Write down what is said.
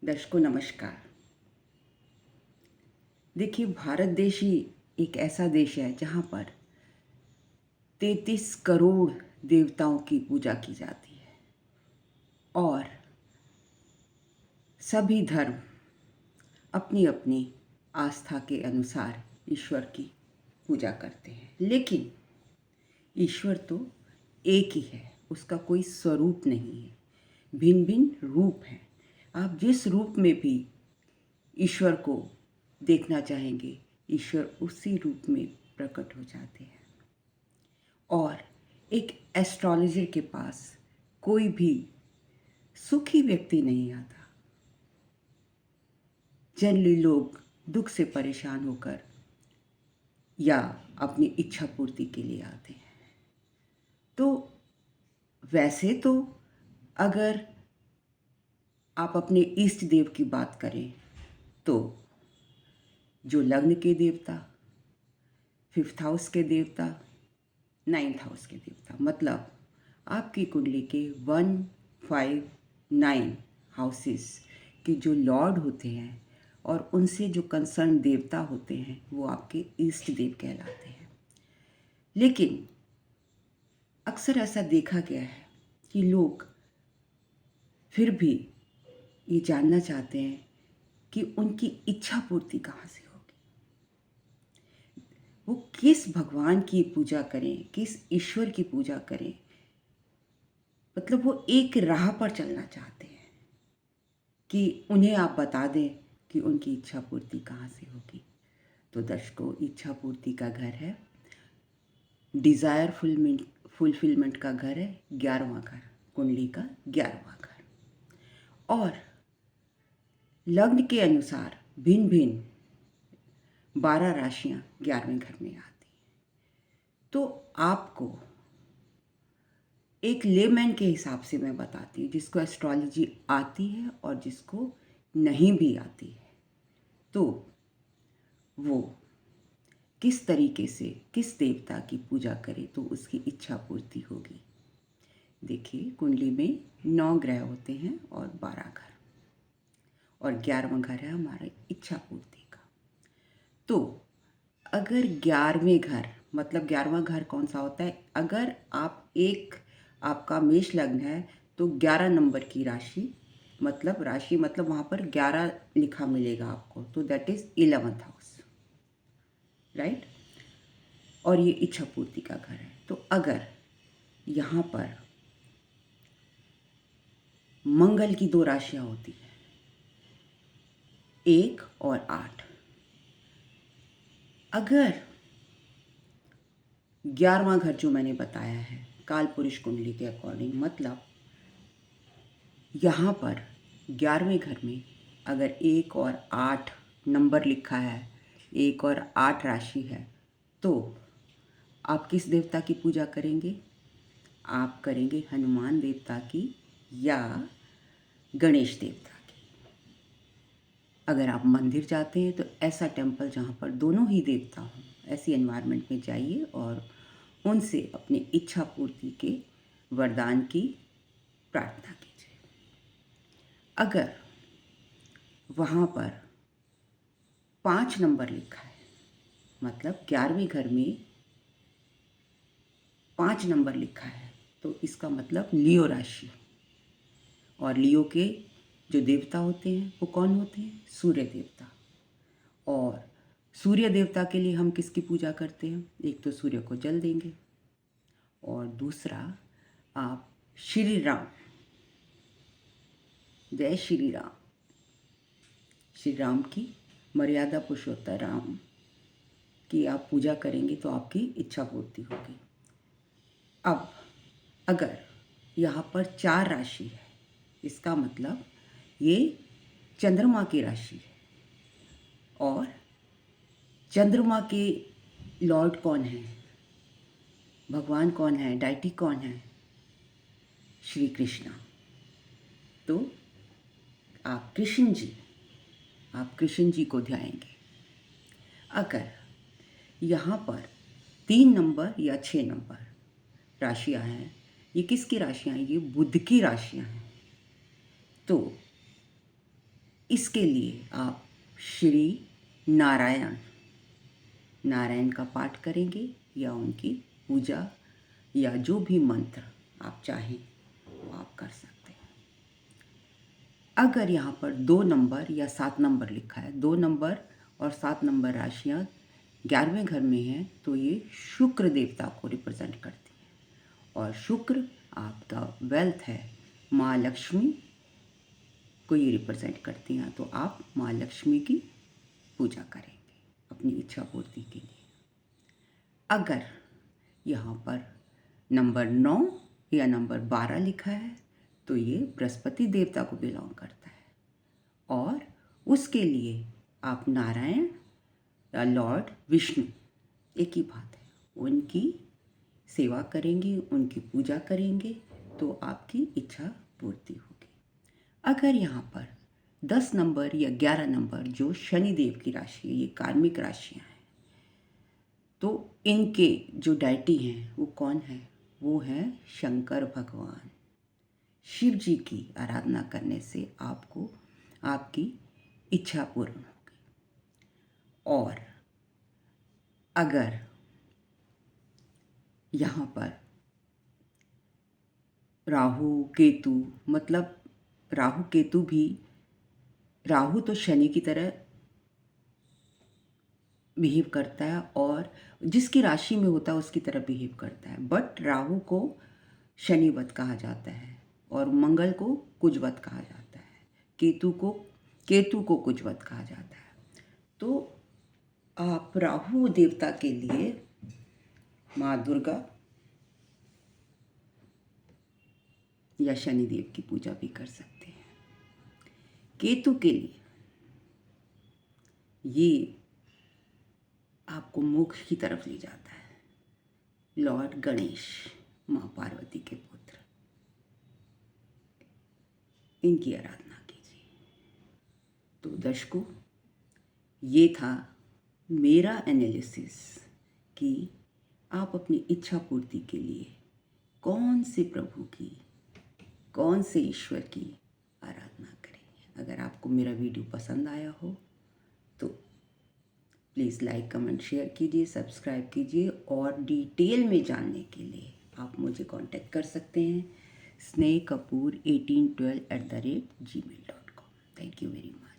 दर्शकों नमस्कार। देखिए, भारत देश ही एक ऐसा देश है जहाँ पर 33 करोड़ देवताओं की पूजा की जाती है और सभी धर्म अपनी अपनी आस्था के अनुसार ईश्वर की पूजा करते हैं। लेकिन ईश्वर तो एक ही है, उसका कोई स्वरूप नहीं है, भिन्न भिन्न रूप हैं। आप जिस रूप में भी ईश्वर को देखना चाहेंगे, ईश्वर उसी रूप में प्रकट हो जाते हैं। और एक एस्ट्रोलॉजर के पास कोई भी सुखी व्यक्ति नहीं आता। जनरली लोग दुख से परेशान होकर या अपनी इच्छा पूर्ति के लिए आते हैं। तो वैसे तो अगर आप अपने इष्ट देव की बात करें तो जो लग्न के देवता, 5th हाउस के देवता, 9th हाउस के देवता, मतलब आपकी कुंडली के 1, 5, 9 हाउसेस के जो लॉर्ड होते हैं और उनसे जो कंसर्न देवता होते हैं वो आपके इष्ट देव कहलाते हैं। लेकिन अक्सर ऐसा देखा गया है कि लोग फिर भी ये जानना चाहते हैं कि उनकी इच्छा पूर्ति कहाँ से होगी, वो किस भगवान की पूजा करें, किस ईश्वर की पूजा करें। मतलब वो एक राह पर चलना चाहते हैं कि उन्हें आप बता दें कि उनकी इच्छा पूर्ति कहाँ से होगी। तो दर्शकों, इच्छा पूर्ति का घर है, डिज़ायर फुलफिलमेंट का घर है 11वां घर, कुंडली का 11वां घर। और लग्न के अनुसार भिन्न भिन्न 12 राशियाँ 11वें घर में आती हैं। तो आपको एक लेमैन के हिसाब से मैं बताती हूँ, जिसको एस्ट्रोलॉजी आती है और जिसको नहीं भी आती है, तो वो किस तरीके से किस देवता की पूजा करे तो उसकी इच्छा पूर्ति होगी। देखिए, कुंडली में 9 ग्रह होते हैं और 12 घर, और 11वां घर है हमारा इच्छा पूर्ति का। तो अगर 11वें घर, मतलब 11वां घर कौन सा होता है, अगर आपका मेष लग्न है तो 11 नंबर की राशि, मतलब वहाँ पर 11 लिखा मिलेगा आपको, तो that is 11th house, right. और ये इच्छा पूर्ति का घर है। तो अगर यहाँ पर मंगल की 2 राशियाँ होती हैं, 1 और 8, अगर 11वां घर जो मैंने बताया है काल पुरुष कुंडली के अकॉर्डिंग, मतलब यहाँ पर 11वें घर में अगर 1 और 8 नंबर लिखा है, 1 और 8 राशि है, तो आप किस देवता की पूजा करेंगे? आप करेंगे हनुमान देवता की या गणेश देवता की। अगर आप मंदिर जाते हैं तो ऐसा टेम्पल जहाँ पर दोनों ही देवता हों, ऐसी एनवायरनमेंट में जाइए और उनसे अपनी इच्छा पूर्ति के वरदान की प्रार्थना कीजिए। अगर वहाँ पर 5 नंबर लिखा है, मतलब 11वें घर में 5 नंबर लिखा है, तो इसका मतलब लियो राशि। और लियो के जो देवता होते हैं वो कौन होते हैं? सूर्य देवता। और सूर्य देवता के लिए हम किसकी पूजा करते हैं? एक तो सूर्य को जल देंगे और दूसरा आप श्री राम, जय श्री राम, श्री राम की, मर्यादा पुरुषोत्तम राम की आप पूजा करेंगे तो आपकी इच्छा पूर्ति होगी। अब अगर यहाँ पर 4 राशि है, इसका मतलब ये चंद्रमा की राशि है। और चंद्रमा के लॉर्ड कौन है, भगवान कौन है, डायटी कौन है? श्री कृष्णा। तो आप कृष्ण जी को ध्याएंगे। अगर यहाँ पर 3 नंबर या 6 नंबर राशियाँ हैं, ये किसकी राशियाँ हैं? ये बुध की राशियाँ हैं। तो इसके लिए आप श्री नारायण नारायण का पाठ करेंगे या उनकी पूजा या जो भी मंत्र आप चाहें वो आप कर सकते हैं। अगर यहाँ पर 2 नंबर या 7 नंबर लिखा है, 2 नंबर और 7 नंबर राशियाँ 11वें घर में हैं, तो ये शुक्र देवता को रिप्रेजेंट करती है और शुक्र आपका वेल्थ है, माँ लक्ष्मी को ये रिप्रेजेंट करती हैं। तो आप माँ लक्ष्मी की पूजा करेंगे अपनी इच्छा पूर्ति के लिए। अगर यहाँ पर नंबर 9 या नंबर 12 लिखा है तो ये बृहस्पति देवता को बिलोंग करता है और उसके लिए आप नारायण या लॉर्ड विष्णु, एक ही बात है, उनकी सेवा करेंगे, उनकी पूजा करेंगे तो आपकी इच्छा पूर्ति होगी। अगर यहाँ पर 10 नंबर या 11 नंबर जो शनि देव की राशि है, ये कार्मिक राशियाँ हैं, तो इनके जो डायटी हैं वो कौन है? वो हैं शंकर भगवान। शिव जी की आराधना करने से आपको आपकी इच्छा पूर्ण होगी। और अगर यहाँ पर राहु केतु, मतलब राहु केतु भी, राहु तो शनि की तरह बिहेव करता है और जिसकी राशि में होता है उसकी तरह बिहेव करता है, बट राहु को शनिवत कहा जाता है और मंगल को कुजवत कहा जाता है, केतु को कुजवत कहा जाता है। तो आप राहु देवता के लिए माँ दुर्गा या शनिदेव की पूजा भी कर सकते हैं। केतु के लिए ये आपको मोक्ष की तरफ ले जाता है। लॉर्ड गणेश, माँ पार्वती के पुत्र, इनकी आराधना कीजिए। तो दर्शकों, ये था मेरा एनालिसिस कि आप अपनी इच्छा पूर्ति के लिए कौन से प्रभु की, कौन से ईश्वर की आराधना करें। अगर आपको मेरा वीडियो पसंद आया हो तो प्लीज़ लाइक, कमेंट, शेयर कीजिए, सब्सक्राइब कीजिए और डिटेल में जानने के लिए आप मुझे कांटेक्ट कर सकते हैं snehkapoor1812@gmail.com। Thank you very much.